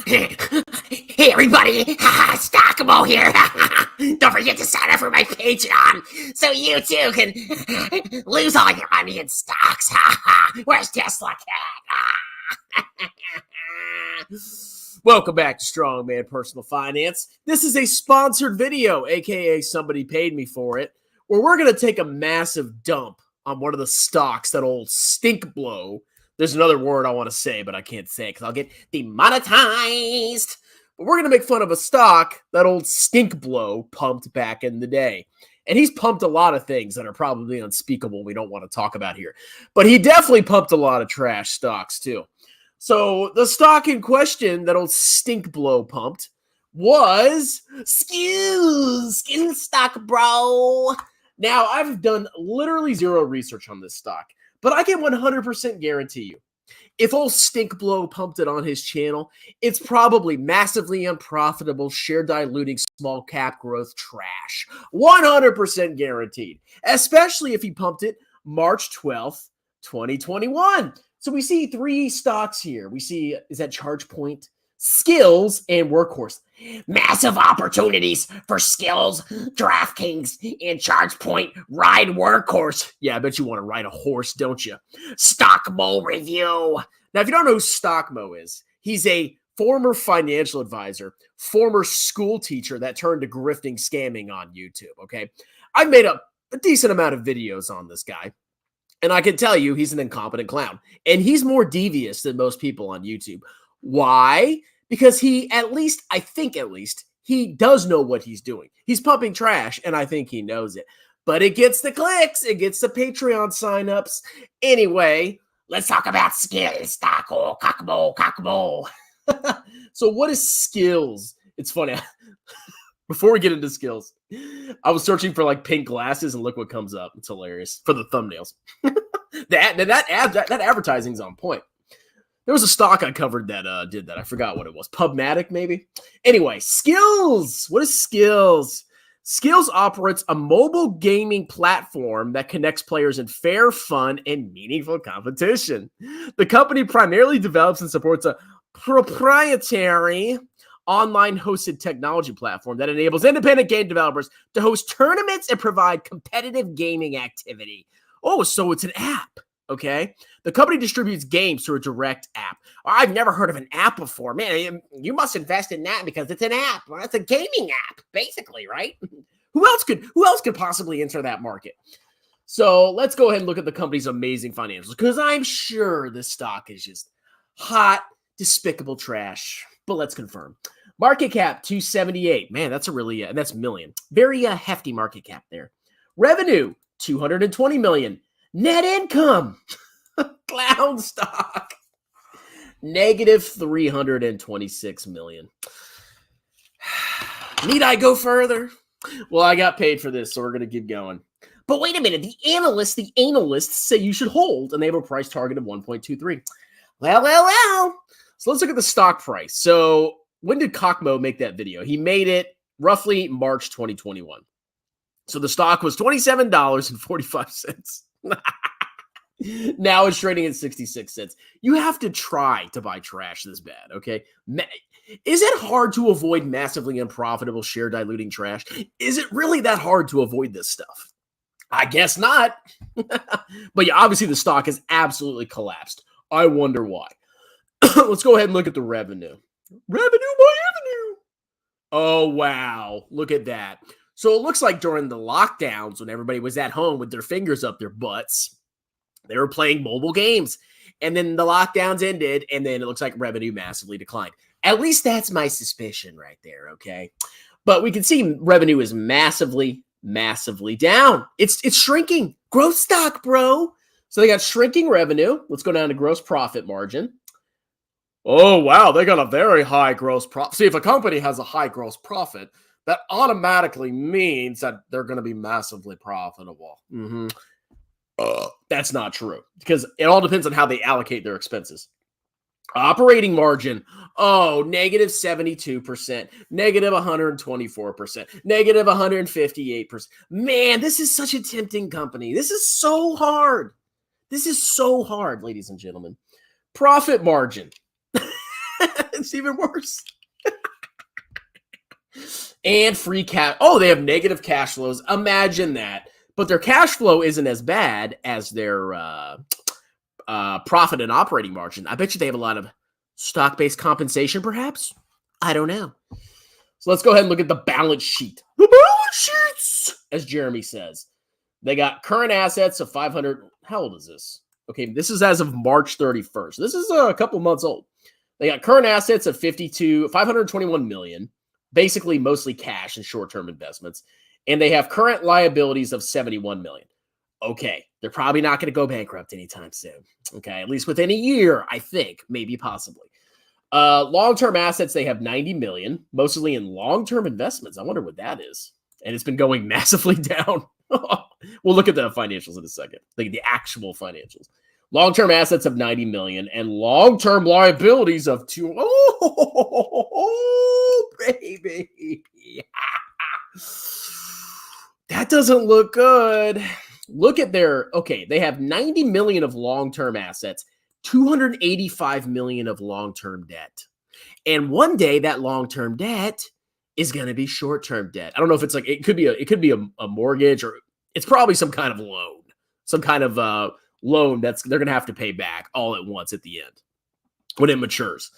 Hey everybody, Stockable here. Don't forget to sign up for my Patreon so you too can lose all your money in stocks. Where's Tesla Cat? Welcome back to Strongman Personal Finance. This is a sponsored video, aka somebody paid me for it, where we're going to take a massive dump on one of the stocks, that old stink blow. There's another word I want to say, but I can't say it because I'll get demonetized. But we're going to make fun of a stock that old stink blow pumped back in the day. And he's pumped a lot of things that are probably unspeakable we don't want to talk about here. But he definitely pumped a lot of trash stocks too. So the stock in question that old stink blow pumped was Skillz stock, bro. Now, I've done literally zero research on this stock, but I can 100% guarantee you, if old stink blow pumped it on his channel, it's probably massively unprofitable, share diluting, small cap growth trash. 100% guaranteed, especially if he pumped it March 12th, 2021. So we see three stocks here. We see, is that ChargePoint, Skillz, and Workhorse. Massive opportunities for Skillz, DraftKings, and ChargePoint. Ride Workhorse. Yeah, I bet you want to ride a horse, don't you? Stockmo review. Now, if you don't know who Stockmo is, he's a former financial advisor, former school teacher that turned to grifting, scamming on YouTube, okay? I've made a decent amount of videos on this guy. And I can tell you, he's an incompetent clown. And he's more devious than most people on YouTube. Why? Because he, I think at least, he does know what he's doing. He's pumping trash, and I think he knows it. But it gets the clicks. It gets the Patreon signups. Anyway, let's talk about Skillz stock. Oh, cockable. So what is Skillz? It's funny. Before we get into Skillz, I was searching for like pink glasses, and look what comes up. It's hilarious for the thumbnails. that advertising's on point. There was a stock I covered that did that. I forgot what it was. Pubmatic, maybe? Anyway, Skillz. What is Skillz? Skillz operates a mobile gaming platform that connects players in fair, fun, and meaningful competition. The company primarily develops and supports a proprietary online hosted technology platform that enables independent game developers to host tournaments and provide competitive gaming activity. Oh, so it's an app. Okay. The company distributes games through a direct app. I've never heard of an app before. Man, you must invest in that because it's an app. Well, it's a gaming app, basically, right? Who else could possibly enter that market? So let's go ahead and look at the company's amazing financials, because I'm sure this stock is just hot, despicable trash. But let's confirm. Market cap 278. Man, that's that's million. Very hefty market cap there. Revenue 220 million. Net income, clown stock, negative 326 million. Need I go further? Well, I got paid for this, so we're going to keep going. But wait a minute. The analysts say you should hold, and they have a price target of 1.23. Well. So let's look at the stock price. So when did Cockmo make that video? He made it roughly March 2021. So the stock was $27.45. Now it's trading at 66 cents. You have to try to buy trash this bad, okay? Is it hard to avoid massively unprofitable share diluting trash? Is it really that hard to avoid this stuff? I guess not. But yeah, obviously the stock has absolutely collapsed. I wonder why. Let's go ahead and look at the revenue. Revenue by revenue. Oh, wow. Look at that. So it looks like during the lockdowns, when everybody was at home with their fingers up their butts, they were playing mobile games. And then the lockdowns ended, and then it looks like revenue massively declined. At least that's my suspicion right there, okay? But we can see revenue is massively down. It's shrinking. Growth stock, bro. So they got shrinking revenue. Let's go down to gross profit margin. Oh, wow, they got a very high gross profit. See, if a company has a high gross profit, that automatically means that they're going to be massively profitable. That's not true, because it all depends on how they allocate their expenses. Operating margin, negative 72%, negative 124%, negative 158%. Man, this is such a tempting company. This is so hard. This is so hard, ladies and gentlemen. Profit margin. It's even worse. And free cash. Oh, they have negative cash flows. Imagine that. But their cash flow isn't as bad as their profit and operating margin. I bet you they have a lot of stock-based compensation, perhaps? I don't know. So let's go ahead and look at the balance sheet. The balance sheets, as Jeremy says. They got current assets of 500. How old is this? Okay, this is as of March 31st. This is a couple months old. They got current assets of 521 million, basically mostly cash and short-term investments. And they have current liabilities of 71 million. Okay, they're probably not going to go bankrupt anytime soon. Okay, at least within a year, I think, maybe possibly. Long-term assets, they have 90 million, mostly in long-term investments. I wonder what that is. And it's been going massively down. We'll look at the financials in a second, like the actual financials. Long-term assets of 90 million and long-term liabilities of 2. Oh, baby. That doesn't look good. Look at their, okay, they have 90 million of long-term assets, 285 million of long-term debt. And one day that long-term debt is going to be short-term debt. I don't know if it's like, it could be a mortgage, or it's probably some kind of loan, loan they're going to have to pay back all at once at the end when it matures.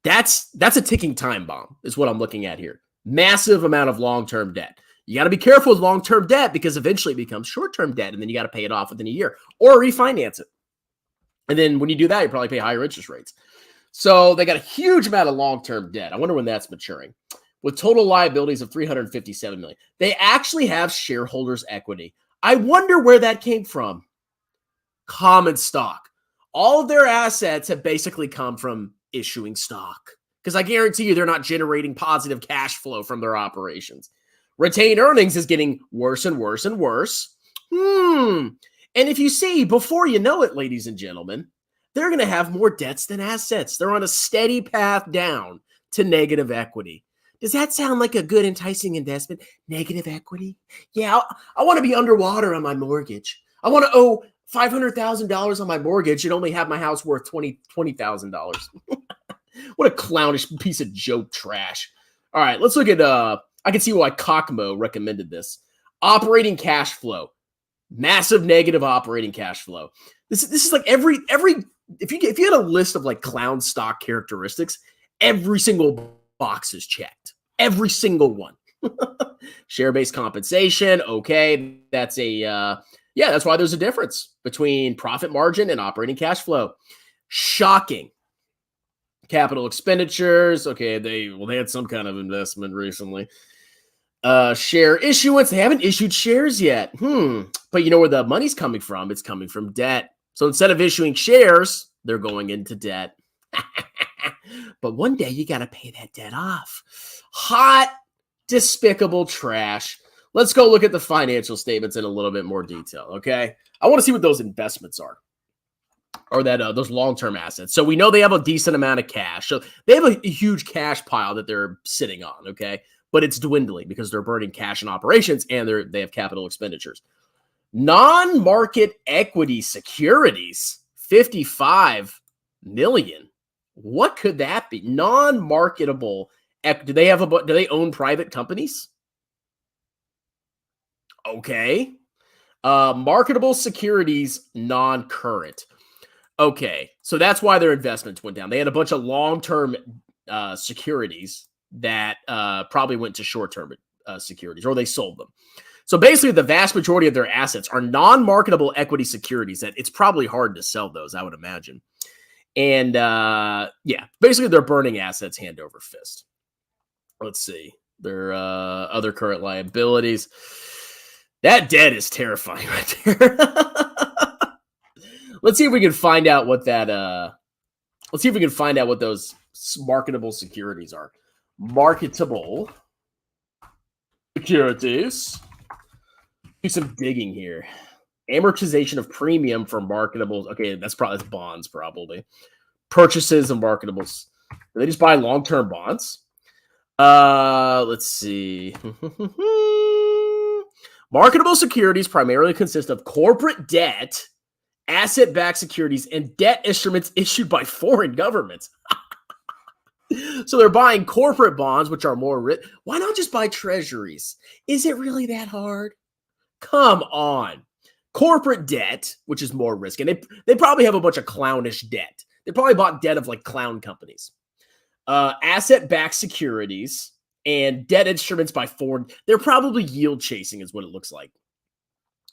That's a ticking time bomb is what I'm looking at here. Massive amount of long-term debt. You got to be careful with long-term debt because eventually it becomes short-term debt, and then you got to pay it off within a year or refinance it. And then when you do that, you probably pay higher interest rates. So they got a huge amount of long-term debt. I wonder when that's maturing. With total liabilities of 357 million. They actually have shareholders' equity. I wonder where that came from. Common stock. All of their assets have basically come from issuing stock, because I guarantee you they're not generating positive cash flow from their operations. Retained earnings is getting worse and worse and worse. And if you see, before you know it, ladies and gentlemen, they're going to have more debts than assets. They're on a steady path down to negative equity. Does that sound like a good, enticing investment? Negative equity? Yeah, I want to be underwater on my mortgage. I want to owe $500,000 on my mortgage and only have my house worth $20,000. What a clownish piece of joke trash. All right, let's look at, I can see why Cockmo recommended this. Operating cash flow. Massive negative operating cash flow. This is like every if you had a list of like clown stock characteristics, every single box is checked. Every single one. Share-based compensation. Okay, that's that's why there's a difference between profit margin and operating cash flow. Shocking. Capital expenditures. Okay, they had some kind of investment recently. Share issuance. They haven't issued shares yet. But you know where the money's coming from? It's coming from debt. So instead of issuing shares, they're going into debt. But one day you got to pay that debt off. Hot, despicable trash. Let's go look at the financial statements in a little bit more detail, okay? I want to see what those investments are, or that those long-term assets. So we know they have a decent amount of cash. So they have a huge cash pile that they're sitting on, okay? But it's dwindling because they're burning cash in operations and they have capital expenditures. Non-market equity securities, 55 million. What could that be? Non-marketable. Do they own private companies? Okay. Marketable securities, non-current. Okay. So that's why their investments went down. They had a bunch of long-term securities that probably went to short-term securities, or they sold them. So basically, the vast majority of their assets are non-marketable equity securities that it's probably hard to sell those, I would imagine. And basically they're burning assets hand over fist. Let's see. Their other current liabilities. That debt is terrifying right there. Let's see if we can find out what that let's see if we can find out what those marketable securities are. Marketable securities. Do some digging here. Amortization of premium for marketables. Okay, that's bonds, probably. Purchases of marketables. Do they just buy long-term bonds? Let's see. Marketable securities primarily consist of corporate debt, asset-backed securities, and debt instruments issued by foreign governments. So they're buying corporate bonds, which are more rich. Why not just buy treasuries? Is it really that hard? Come on. Corporate debt, which is more risk. And they probably have a bunch of clownish debt. They probably bought debt of like clown companies. Asset-backed securities and debt instruments by foreign. They're probably yield chasing is what it looks like.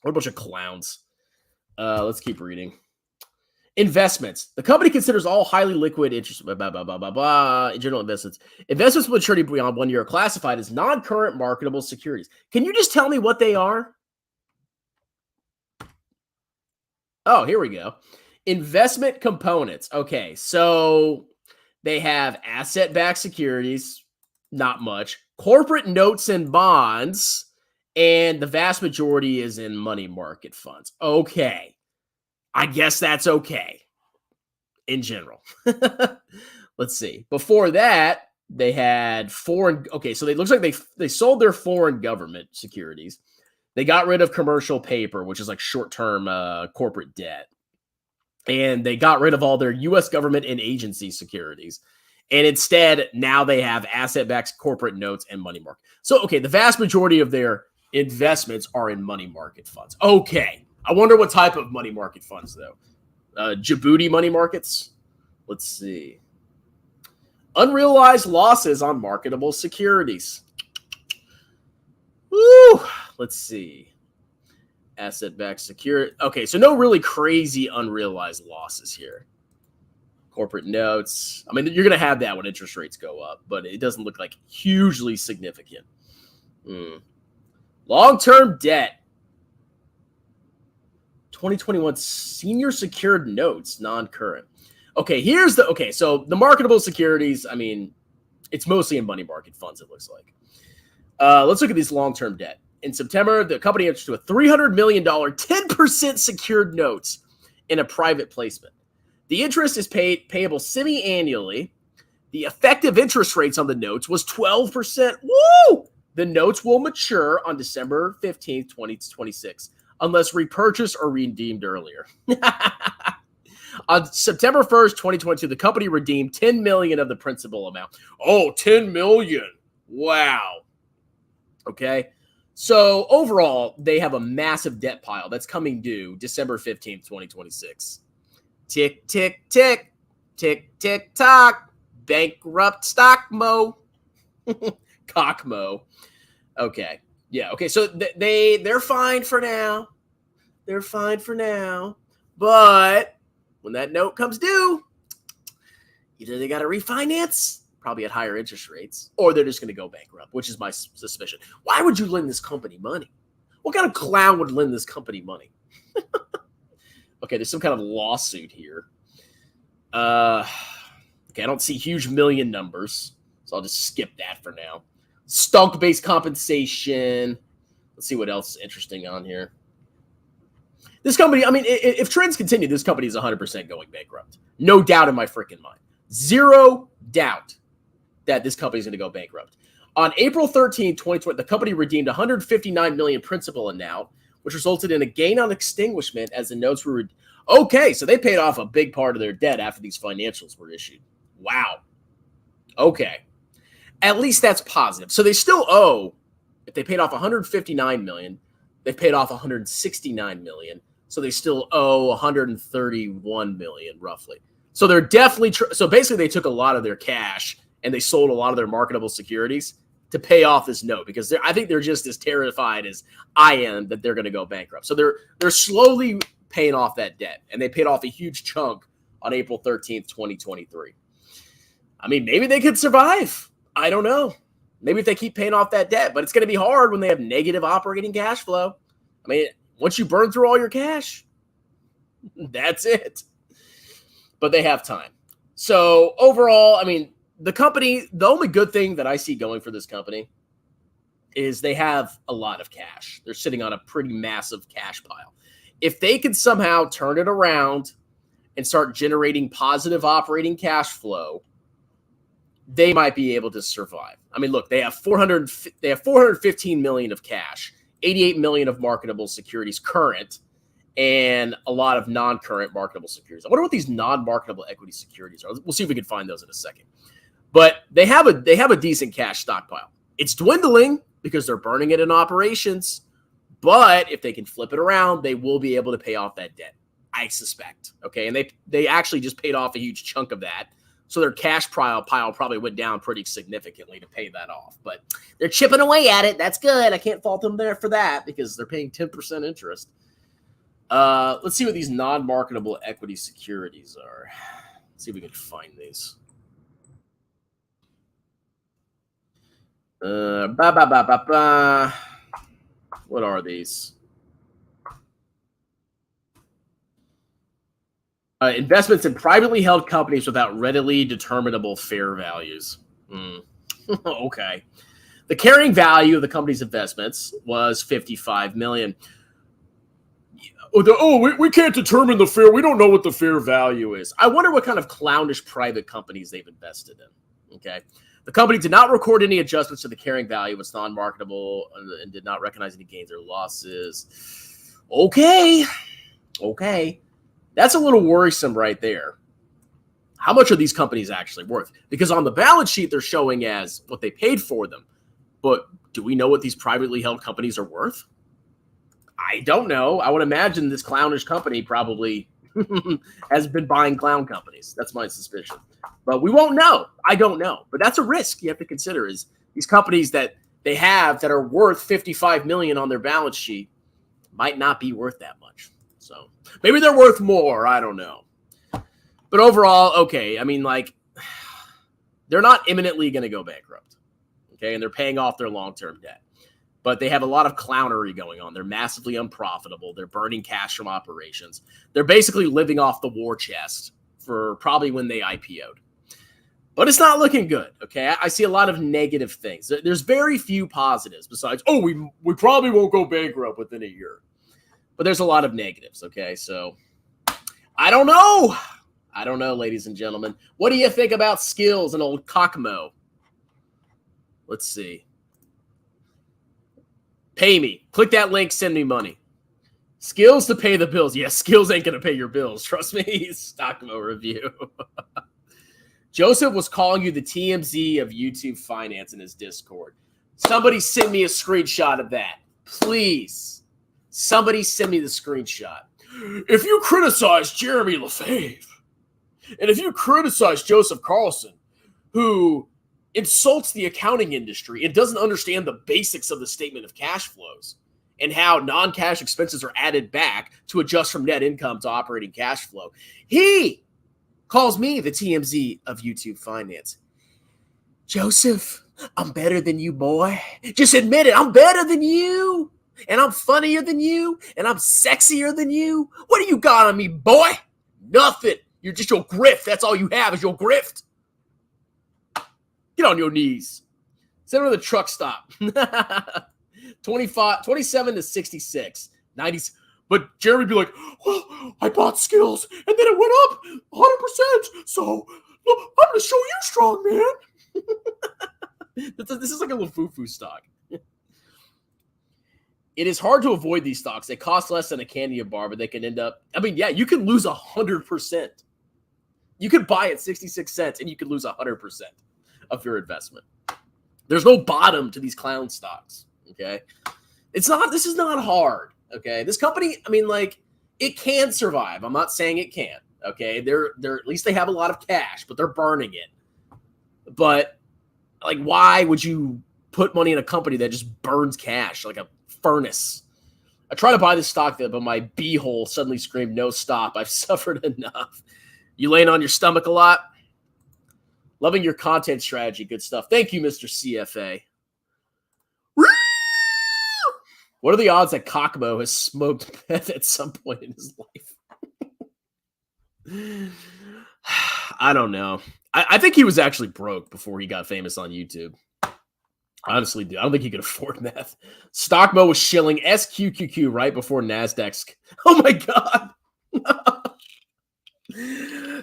What a bunch of clowns. Let's keep reading. Investments. The company considers all highly liquid interest, general investments. Investments with maturity beyond 1 year are classified as non-current marketable securities. Can you just tell me what they are? Oh, here we go. Investment components. Okay, so they have asset-backed securities, not much. Corporate notes and bonds, and the vast majority is in money market funds. Okay. I guess that's okay in general. Let's see. Before that, they had foreign. Okay, so it looks like they sold their foreign government securities. They got rid of commercial paper, which is like short-term corporate debt. And they got rid of all their U.S. government and agency securities. And instead, now they have asset-backed corporate notes and money market. So, okay, the vast majority of their investments are in money market funds. Okay. I wonder what type of money market funds, though. Djibouti money markets? Let's see. Unrealized losses on marketable securities. Woo! Let's see. Asset-backed security. Okay, so no really crazy unrealized losses here. Corporate notes. I mean, you're going to have that when interest rates go up, but it doesn't look like hugely significant. Long-term debt. 2021 senior secured notes, non-current. Okay, so the marketable securities, I mean, it's mostly in money market funds, it looks like. Let's look at these long-term debt. In September, the company entered into a $300 million, 10% secured notes in a private placement. The interest is payable semi-annually. The effective interest rates on the notes was 12%. Woo! The notes will mature on December 15th, 2026. Unless repurchased or redeemed earlier. On September 1st, 2022, the company redeemed $10 million of the principal amount. Oh, $10 million. Wow. Okay. So overall, they have a massive debt pile that's coming due December 15th, 2026. Tick, tick, tick. Tick, tick, tock. Bankrupt stock mo. Cock mo. Okay. Yeah, okay, so they're fine for now. They're fine for now. But when that note comes due, either they got to refinance, probably at higher interest rates, or they're just going to go bankrupt, which is my suspicion. Why would you lend this company money? What kind of clown would lend this company money? Okay, there's some kind of lawsuit here. Okay, I don't see huge million numbers, so I'll just skip that for now. Stock-based compensation. Let's see what else is interesting on here. This company, I mean, if trends continue, this company is 100% going bankrupt. No doubt in my freaking mind. Zero doubt that this company is going to go bankrupt. On April 13, 2020, the company redeemed $159 million principal amount, which resulted in a gain on extinguishment as the notes were. Okay, so they paid off a big part of their debt after these financials were issued. Wow. Okay. At least that's positive. So they still owe, if they paid off $159 million, they paid off $169 million. So they still owe $131 million roughly. So they're definitely, so basically they took a lot of their cash and they sold a lot of their marketable securities to pay off this note because I think they're just as terrified as I am that they're going to go bankrupt. So they're slowly paying off that debt, and they paid off a huge chunk on April 13th, 2023. I mean, maybe they could survive. I don't know. Maybe if they keep paying off that debt, but it's going to be hard when they have negative operating cash flow. I mean, once you burn through all your cash, that's it. But they have time. So overall, I mean, the company, the only good thing that I see going for this company is they have a lot of cash. They're sitting on a pretty massive cash pile. If they could somehow turn it around and start generating positive operating cash flow, they might be able to survive. I mean, look, they have $415 million of cash, $88 million of marketable securities current, and a lot of non-current marketable securities. I wonder what these non-marketable equity securities are. We'll see if we can find those in a second. But they have a decent cash stockpile. It's dwindling because they're burning it in operations. But if they can flip it around, they will be able to pay off that debt, I suspect. Okay, and they actually just paid off a huge chunk of that. So their cash pile probably went down pretty significantly to pay that off. But they're chipping away at it. That's good. I can't fault them there for that because they're paying 10% interest. Let's see what these non-marketable equity securities are. Let's see if we can find these. What are these? Investments in privately held companies without readily determinable fair values. Okay. The carrying value of the company's investments was $55 million. We can't determine the fair. We don't know what the fair value is. I wonder what kind of clownish private companies they've invested in. Okay. The company did not record any adjustments to the carrying value. It's non-marketable and did not recognize any gains or losses. Okay. That's a little worrisome right there. How much are these companies actually worth? Because on the balance sheet, they're showing as what they paid for them. But do we know what these privately held companies are worth? I don't know. I would imagine this clownish company probably has been buying clown companies. That's my suspicion. But we won't know. I don't know. But that's a risk you have to consider is these companies that they have that are worth $55 million on their balance sheet might not be worth that much. So maybe they're worth more. I don't know. But overall, okay. I mean, like, they're not imminently going to go bankrupt. Okay. And they're paying off their long-term debt. But they have a lot of clownery going on. They're massively unprofitable. They're burning cash from operations. They're basically living off the war chest for probably when they IPO'd. But it's not looking good, okay? I see a lot of negative things. There's very few positives besides, we probably won't go bankrupt within a year. But there's a lot of negatives, okay? So I don't know. I don't know, ladies and gentlemen. What do you think about Skillz and old Cockmo? Let's see. Pay me. Click that link. Send me money. Skillz to pay the bills. Yeah, Skillz ain't going to pay your bills. Trust me. Stockmo review. Joseph was calling you the TMZ of YouTube finance in his Discord. Somebody send me a screenshot of that. Please. Somebody send me the screenshot. If you criticize Jeremy Lefebvre, and if you criticize Joseph Carlson, who insults the accounting industry and doesn't understand the basics of the statement of cash flows and how non-cash expenses are added back to adjust from net income to operating cash flow, he calls me the TMZ of YouTube finance. Joseph, I'm better than you, boy. Just admit it. I'm better than you. And I'm funnier than you. And I'm sexier than you. What do you got on me, boy? Nothing. You're just your grift. That's all you have is your grift. Get on your knees. Send her to the truck stop. 27 to 66. 90. But Jeremy be like, well, I bought Skillz, and then it went up 100%. So look, I'm going to show you strong, man. This is like a Lefebvre stock. It is hard to avoid these stocks. They cost less than a candy bar, but they can end up, I mean, yeah, you can lose 100%. You could buy at 66 cents, and you could lose 100% of your investment. There's no bottom to these clown stocks, okay? This is not hard, okay? This company, I mean, like, it can survive. I'm not saying it can't, okay? They're at least they have a lot of cash, but they're burning it. But, like, why would you put money in a company that just burns cash like a furnace? I tried to buy this stock, but my beehole suddenly screamed, no, stop. I've suffered enough. You laying on your stomach a lot? Loving your content strategy. Good stuff. Thank you, Mr. CFA. What are the odds that Cockmo has smoked meth at some point in his life? I don't know. I think he was actually broke before he got famous on YouTube. Honestly, dude, I don't think he could afford meth. Stockmo was shilling SQQQ right before NASDAQ's. Oh, my God.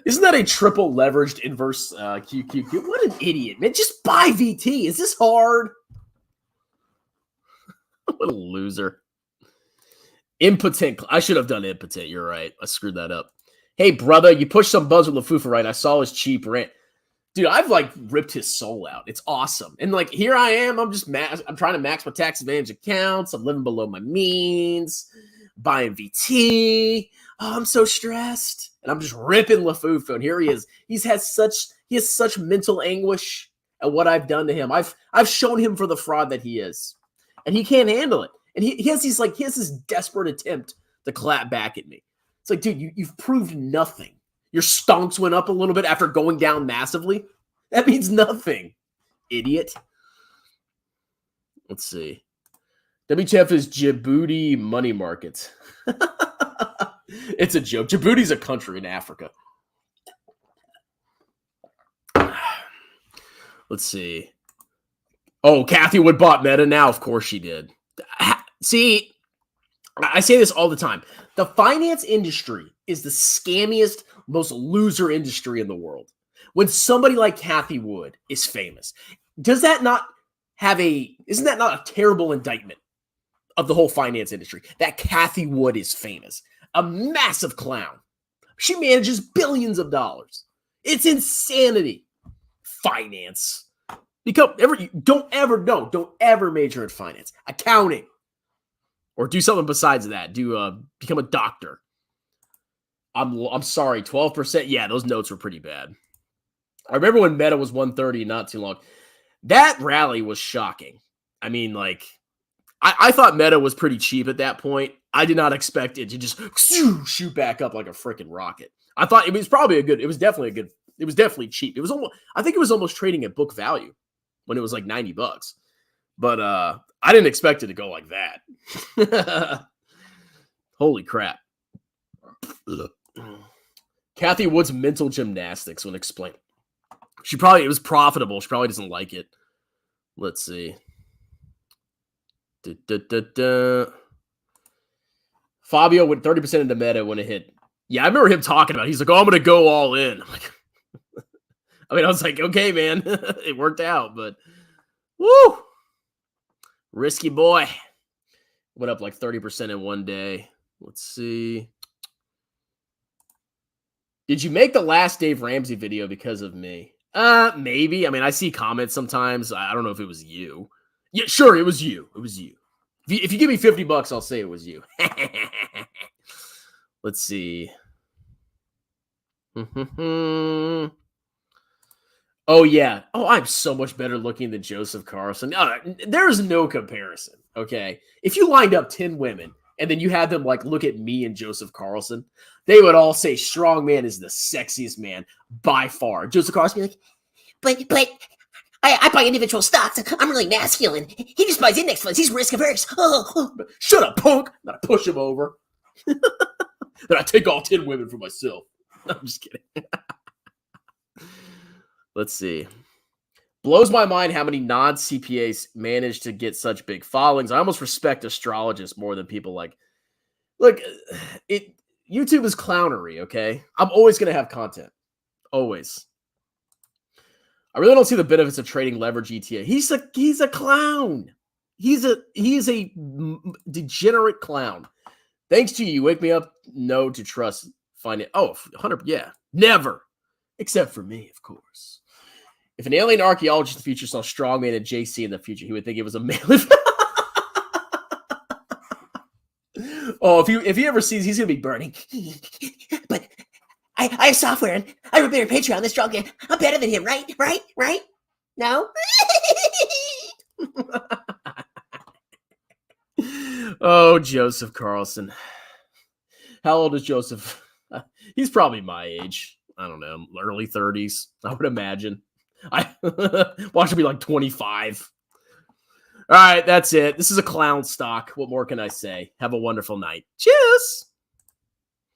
Isn't that a triple leveraged inverse QQQ? What an idiot, man. Just buy VT. Is this hard? What a loser. Impotent. I should have done impotent. You're right. I screwed that up. Hey, brother, you pushed some buzz with Lefebvre, right? I saw his cheap rant. Dude, I've like ripped his soul out. It's awesome. And like here I am, I'm trying to max my tax advantage accounts. I'm living below my means, buying VT. Oh, I'm so stressed. And I'm just ripping Lefebvre. And here he is. He has such mental anguish at what I've done to him. I've shown him for the fraud that he is. And he can't handle it. And he has this desperate attempt to clap back at me. It's like, dude, you've proved nothing. Your stonks went up a little bit after going down massively. That means nothing, idiot. Let's see. WTF is Djibouti money market. It's a joke. Djibouti's a country in Africa. Let's see. Oh, Kathy Wood bought Meta now. Of course she did. See, I say this all the time. The finance industry is the scammiest, most loser industry in the world. When somebody like Kathy Wood is famous, isn't that not a terrible indictment of the whole finance industry? That Kathy Wood is famous. A massive clown. She manages billions of dollars. It's insanity. Finance. Don't ever major in finance. Accounting. Or do something besides that. Become a doctor. I'm sorry, 12%. Yeah, those notes were pretty bad. I remember when Meta was 130 not too long. That rally was shocking. I mean, like, I thought Meta was pretty cheap at that point. I did not expect it to just shoot back up like a freaking rocket. I thought it was definitely cheap. I think it was almost trading at book value when it was like $90. But I didn't expect it to go like that. Holy crap. Kathy Wood's mental gymnastics when explained. It was profitable. She probably doesn't like it. Let's see. Fabio went 30% into Meta when it hit. Yeah, I remember him talking about it. He's like, oh, I'm going to go all in. I'm like, I was like, okay, man. It worked out, but woo! Risky boy. Went up like 30% in one day. Let's see. Did you make the last Dave Ramsey video because of me? Maybe. I mean, I see comments sometimes. I don't know if it was you. Yeah, sure, it was you. It was you. If you give me $50, I'll say it was you. Let's see. Oh, yeah. Oh, I'm so much better looking than Joseph Carlson. There is no comparison, okay? If you lined up 10 women and then you had them, like, look at me and Joseph Carlson, they would all say Strongman is the sexiest man by far. Joseph Carlson would be like, But I buy individual stocks. I'm really masculine. He just buys index funds. He's risk averse. Shut up, punk. Then I push him over. Then I take all 10 women for myself. I'm just kidding. Let's see. Blows my mind how many non-CPAs manage to get such big followings. I almost respect astrologists more than people like. Look, YouTube is clownery, okay? I'm always going to have content. Always. I really don't see the benefits of trading leverage ETA. He's a clown. He's a degenerate clown. Thanks to you wake me up. No to trust. Find it. Oh, 100. Yeah, never. Except for me, of course. If an alien archaeologist in the future saw Strongman and JC in the future, he would think it was a male. Oh, if he ever sees, he's gonna be burning. But I have software and I have a better Patreon than Strongman. I'm better than him, right? Right? No? Oh, Joseph Carlson. How old is Joseph? He's probably my age. I don't know, early 30s, I would imagine. Watch him be like 25. All right, that's it. This is a clown stock. What more can I say? Have a wonderful night. Cheers.